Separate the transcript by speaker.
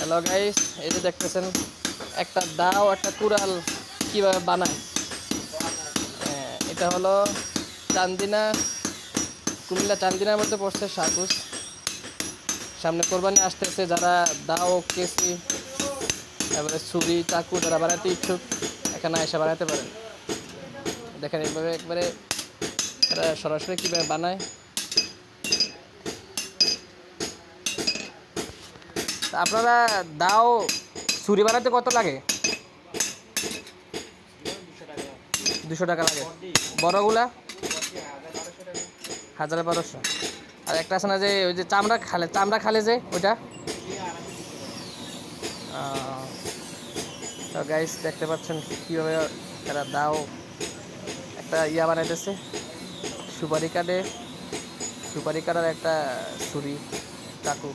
Speaker 1: Hello guys, এই যে দেখতেছেন একটা দাও একটা কুড়াল কিভাবে বানায়। এটা হলো চান্দিনা, কুমিল্লা চান্দিনার মধ্যে পড়ছে সাকুস। সামনে কোরবানি আসতেছে, যারা দাও কেসি তারপরে ছুরি চাকু যারা বানাতে ইচ্ছুক এখানে এসে বানাতে পারেন। দেখেন এইভাবে একবারে এরা সরাসরি কীভাবে বানায়। তা আপনারা দাও ছুরি বানাতে কত লাগে? 200 টাকা লাগে। বড়গুলা 1000-1200। আর একটা আছে না যে ওই যে চামড়া খালে যে ওইটা। তো গাইস দেখতে পাচ্ছেন কীভাবে এরা দাও একটা বানাইতেছে। সুপারি কাটার একটা ছুরি চাকু।